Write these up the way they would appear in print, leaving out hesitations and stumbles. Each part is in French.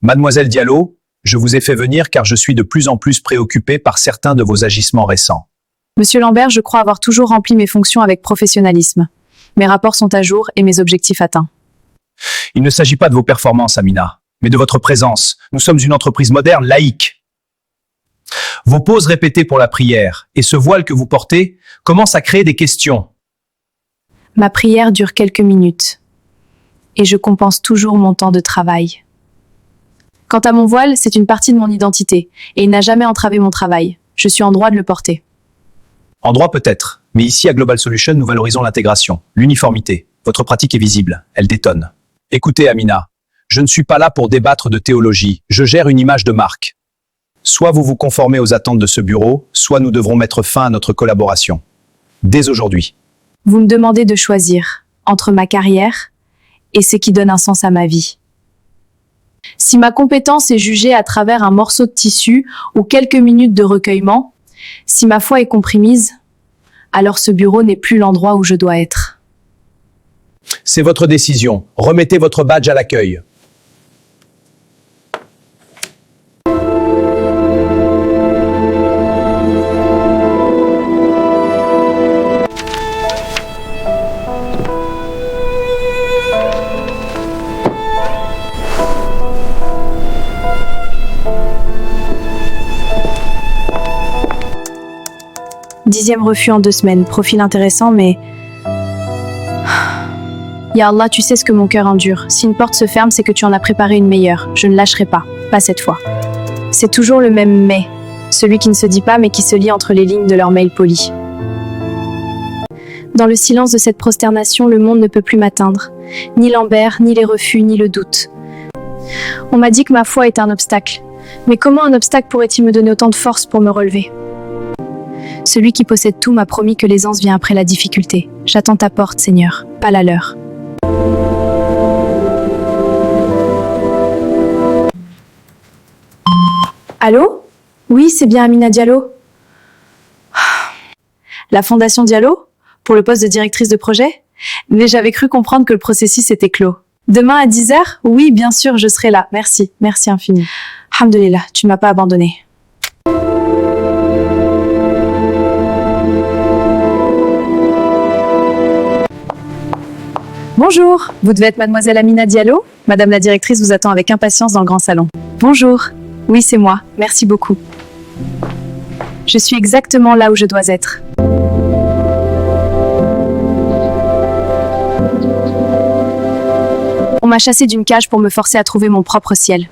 Mademoiselle Diallo, je vous ai fait venir car je suis de plus en plus préoccupé par certains de vos agissements récents. Monsieur Lambert, je crois avoir toujours rempli mes fonctions avec professionnalisme. Mes rapports sont à jour et mes objectifs atteints. Il ne s'agit pas de vos performances, Amina, mais de votre présence. Nous sommes une entreprise moderne, laïque. Vos pauses répétées pour la prière et ce voile que vous portez commencent à créer des questions. Ma prière dure quelques minutes. Et je compense toujours mon temps de travail. Quant à mon voile, c'est une partie de mon identité, et il n'a jamais entravé mon travail. Je suis en droit de le porter. En droit peut-être, mais ici à Global Solutions, nous valorisons l'intégration, l'uniformité. Votre pratique est visible, elle détonne. Écoutez Amina, je ne suis pas là pour débattre de théologie, je gère une image de marque. Soit vous vous conformez aux attentes de ce bureau, soit nous devrons mettre fin à notre collaboration. Dès aujourd'hui. Vous me demandez de choisir entre ma carrière et ce qui donne un sens à ma vie. Si ma compétence est jugée à travers un morceau de tissu ou quelques minutes de recueillement, si ma foi est compromise, alors ce bureau n'est plus l'endroit où je dois être. C'est votre décision. Remettez votre badge à l'accueil. Dixième refus en 2 semaines. Profil intéressant, mais... Ya Allah, tu sais ce que mon cœur endure. Si une porte se ferme, c'est que tu en as préparé une meilleure. Je ne lâcherai pas. Pas cette fois. C'est toujours le même mais. Celui qui ne se dit pas, mais qui se lit entre les lignes de leur mail poli. Dans le silence de cette prosternation, le monde ne peut plus m'atteindre. Ni Lambert, ni les refus, ni le doute. On m'a dit que ma foi est un obstacle. Mais comment un obstacle pourrait-il me donner autant de force pour me relever ? Celui qui possède tout m'a promis que l'aisance vient après la difficulté. J'attends ta porte, Seigneur, pas la leur. Allô ? Oui, c'est bien Amina Diallo. La Fondation Diallo ? Pour le poste de directrice de projet ? Mais j'avais cru comprendre que le processus était clos. Demain à 10h ? Oui, bien sûr, je serai là. Merci, merci infini. Alhamdulillah, tu ne m'as pas abandonné. Bonjour, vous devez être mademoiselle Amina Diallo. Madame la directrice vous attend avec impatience dans le grand salon. Bonjour, oui c'est moi, merci beaucoup. Je suis exactement là où je dois être. On m'a chassé d'une cage pour me forcer à trouver mon propre ciel.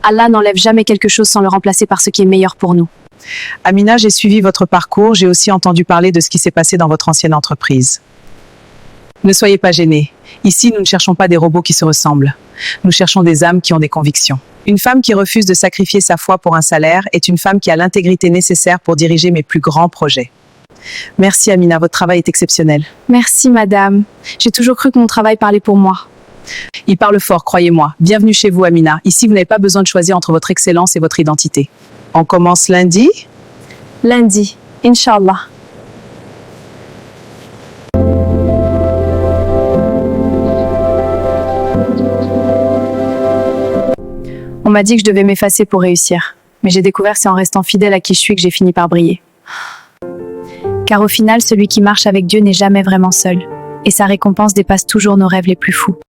Allah n'enlève jamais quelque chose sans le remplacer par ce qui est meilleur pour nous. Amina, j'ai suivi votre parcours, j'ai aussi entendu parler de ce qui s'est passé dans votre ancienne entreprise. Ne soyez pas gênés. Ici, nous ne cherchons pas des robots qui se ressemblent. Nous cherchons des âmes qui ont des convictions. Une femme qui refuse de sacrifier sa foi pour un salaire est une femme qui a l'intégrité nécessaire pour diriger mes plus grands projets. Merci Amina, votre travail est exceptionnel. Merci madame. J'ai toujours cru que mon travail parlait pour moi. Il parle fort, croyez-moi. Bienvenue chez vous Amina. Ici, vous n'avez pas besoin de choisir entre votre excellence et votre identité. On commence lundi ? Lundi, Inch'Allah. On m'a dit que je devais m'effacer pour réussir. Mais j'ai découvert que c'est en restant fidèle à qui je suis que j'ai fini par briller. Car au final, celui qui marche avec Dieu n'est jamais vraiment seul. Et sa récompense dépasse toujours nos rêves les plus fous.